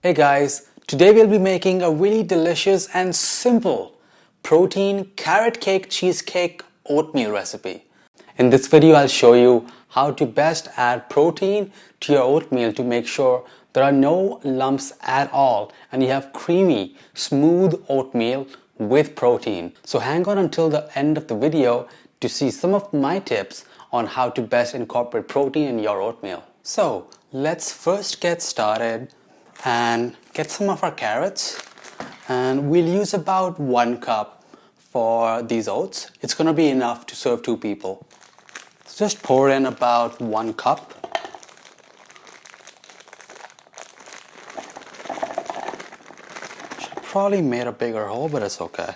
Hey guys, today we'll be making a really delicious and simple protein carrot cake cheesecake oatmeal recipe. In this video I'll show you how to best add protein to your oatmeal to make sure there are no lumps at all and you have creamy, smooth oatmeal with protein. So hang on until the end of the video to see some of my tips on how to best incorporate protein in your oatmeal. So let's first get started and get some of our carrots, and we'll use about 1 cup for these oats. It's gonna be enough to serve 2 people. So just pour in about 1 cup. Should probably made a bigger hole, but it's okay.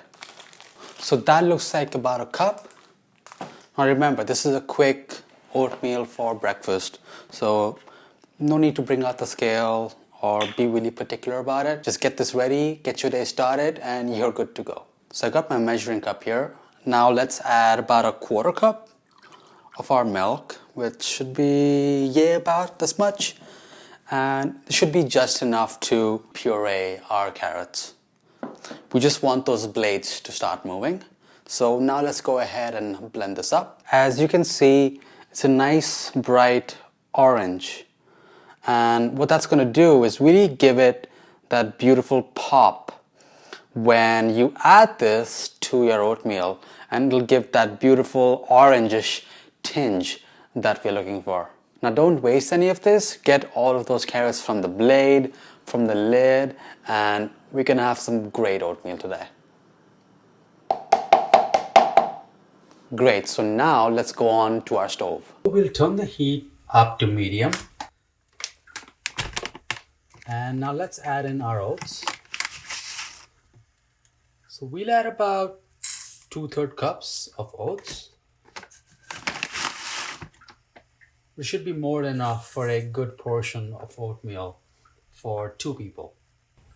So that looks like about 1 cup. Now remember, this is a quick oatmeal for breakfast, so no need to bring out the scale or be really particular about it. Just get this ready, get your day started, and you're good to go. So I got my measuring cup here. Now let's add about 1/4 cup of our milk, which should be, about this much. And it should be just enough to puree our carrots. We just want those blades to start moving. So now let's go ahead and blend this up. As you can see, it's a nice bright orange. And what that's going to do is really give it that beautiful pop when you add this to your oatmeal, and it'll give that beautiful orangish tinge that we're looking for. Now don't waste any of this. Get all of those carrots from the blade, from the lid, and we can have some great oatmeal today. Great, so now let's go on to our stove. We'll turn the heat up to medium. And now let's add in our oats. So we'll add about 2/3 cups of oats. Which should be more than enough for a good portion of oatmeal for 2 people.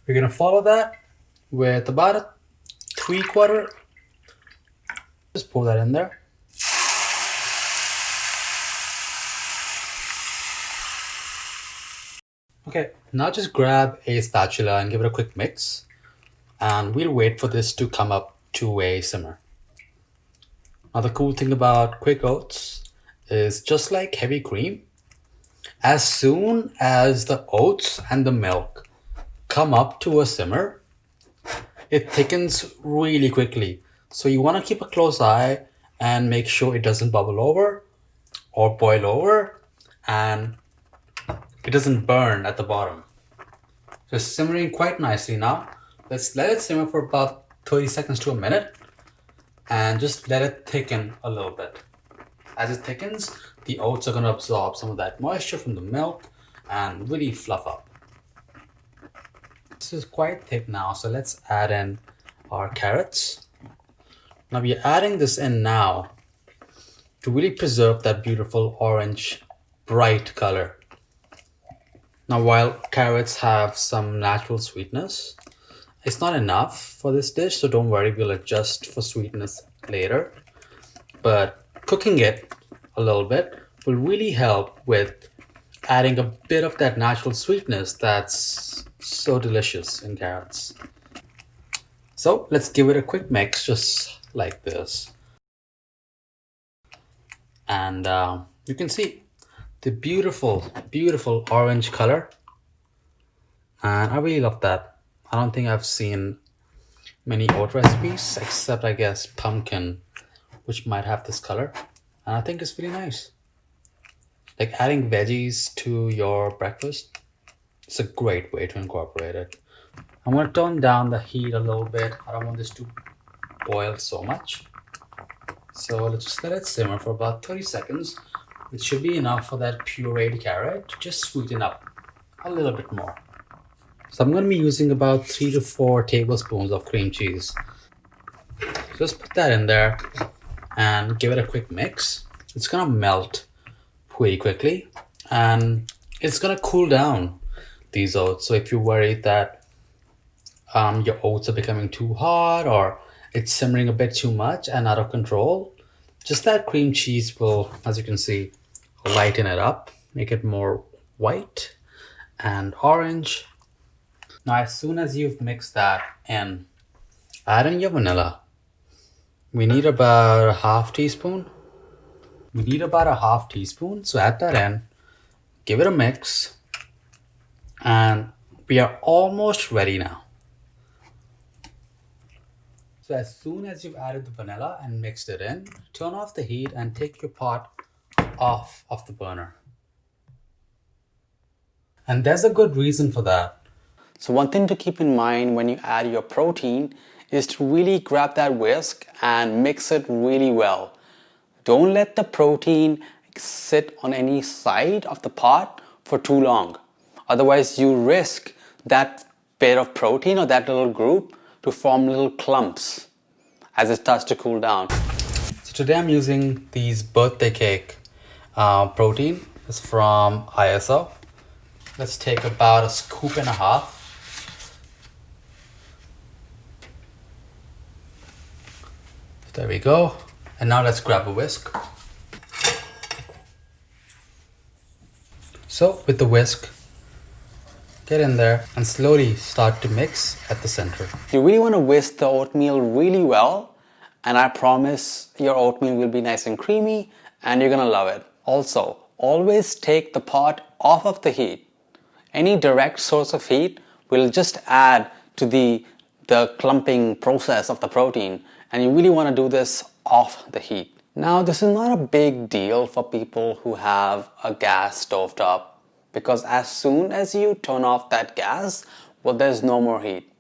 We're gonna follow that with about a 3/4. Just pour that in there. Okay, now just grab a spatula and give it a quick mix, and we'll wait for this to come up to a simmer. Now the cool thing about quick oats is, just like heavy cream, as soon as the oats and the milk come up to a simmer, it thickens really quickly. So you want to keep a close eye and make sure it doesn't bubble over or boil over, and it doesn't burn at the bottom. Just simmering quite nicely now. Let's let it simmer for about 30 seconds to a minute and just let it thicken a little bit. As it thickens, the oats are going to absorb some of that moisture from the milk and really fluff up. This is quite thick now, so let's add in our carrots. Now we're adding this in now to really preserve that beautiful orange bright color. Now while carrots have some natural sweetness, it's not enough for this dish, so don't worry, we'll adjust for sweetness later. But cooking it a little bit will really help with adding a bit of that natural sweetness that's so delicious in carrots. So let's give it a quick mix, just like this. And you can see the beautiful, beautiful orange color. And I really love that. I don't think I've seen many oat recipes, except I guess pumpkin, which might have this color. And I think it's really nice. Like adding veggies to your breakfast, it's a great way to incorporate it. I'm going to turn down the heat a little bit. I don't want this to boil so much. So let's just let it simmer for about 30 seconds. It should be enough for that pureed carrot to just sweeten up a little bit more. So I'm going to be using about 3 to 4 tablespoons of cream cheese. Just put that in there and give it a quick mix. It's going to melt pretty quickly and it's going to cool down these oats. So if you're worried that your oats are becoming too hot or it's simmering a bit too much and out of control, just that cream cheese will, as you can see, lighten it up, make it more white and orange, Now, as soon as you've mixed that in, add in your vanilla. We need about a half teaspoon. So add that in, give it a mix, and we are almost ready now. So as soon as you've added the vanilla and mixed it in, turn off the heat and take your pot off of the burner. And there's a good reason for that. So one thing to keep in mind when you add your protein is to really grab that whisk and mix it really well. Don't let the protein sit on any side of the pot for too long. Otherwise you risk that bit of protein or that little group to form little clumps as it starts to cool down. So today I'm using these birthday cake protein. It's from ISO. Let's take about a scoop and a half. There we go. And now let's grab a whisk. So with the whisk, get in there and slowly start to mix at the center. You really want to whisk the oatmeal really well, and I promise your oatmeal will be nice and creamy and you're gonna love it. Also, always take the pot off of the heat. Any direct source of heat will just add to the clumping process of the protein, and you really want to do this off the heat. Now, this is not a big deal for people who have a gas stovetop, because as soon as you turn off that gas, well, there's no more heat.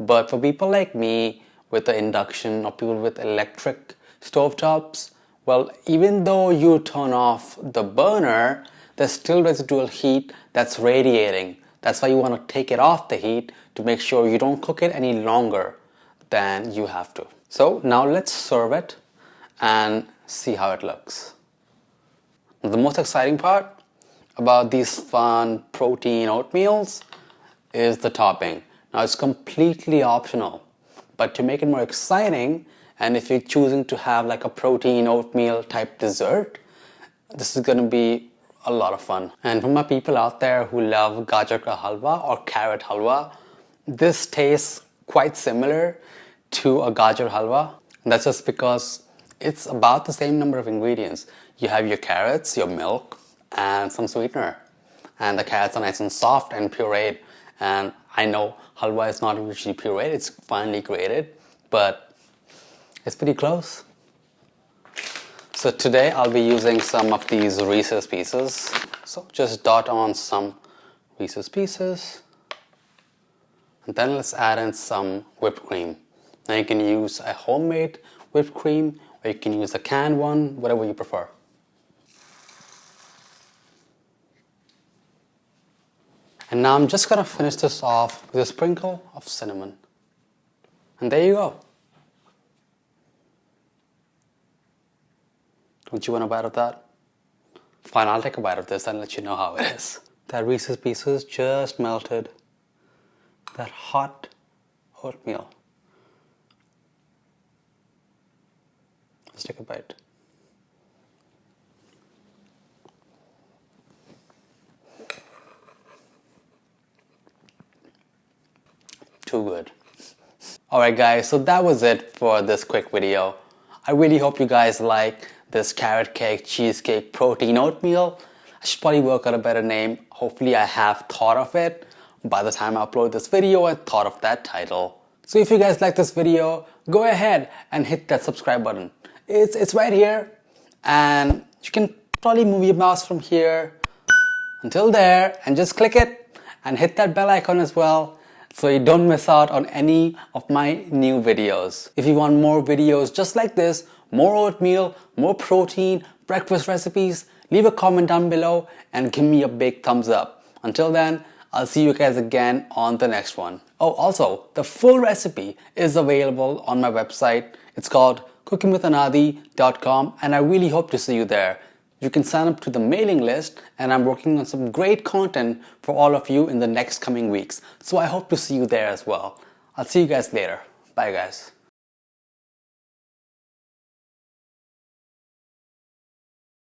But for people like me with the induction or people with electric stovetops, well, even though you turn off the burner, there's still residual heat that's radiating. That's why you want to take it off the heat to make sure you don't cook it any longer than you have to. So now let's serve it and see how it looks. The most exciting part about these fun protein oatmeals is the topping. Now it's completely optional, but to make it more exciting, and if you're choosing to have like a protein oatmeal type dessert, this is going to be a lot of fun. And for my people out there who love gajar ka halwa or carrot halwa, this tastes quite similar to a gajar halwa. That's just because it's about the same number of ingredients. You have your carrots, your milk, and some sweetener. And the carrots are nice and soft and pureed. And I know halwa is not usually pureed, it's finely grated, but it's pretty close. So today I'll be using some of these Reese's Pieces. So just dot on some Reese's Pieces. And then let's add in some whipped cream. Now you can use a homemade whipped cream or you can use a canned one, whatever you prefer. And now I'm just gonna finish this off with a sprinkle of cinnamon. And there you go. Don't you want a bite of that? Fine, I'll take a bite of this and let you know how it is. That Reese's Pieces just melted. That hot oatmeal. Let's take a bite. Too good. Alright guys, so that was it for this quick video. I really hope you guys like this carrot cake cheesecake protein oatmeal. I should probably work out a better name. Hopefully I have thought of it by the time I upload this video. I thought of that title. So if you guys like this video, go ahead and hit that subscribe button. It's right here, and you can probably move your mouse from here until there and just click it and hit that bell icon as well, so you don't miss out on any of my new videos. If you want more videos just like this, more oatmeal, more protein, breakfast recipes, leave a comment down below and give me a big thumbs up. Until then, I'll see you guys again on the next one. Oh, also, the full recipe is available on my website. It's called cookingwithanadi.com, and I really hope to see you there. You can sign up to the mailing list, and I'm working on some great content for all of you in the next coming weeks. So I hope to see you there as well. I'll see you guys later. Bye guys.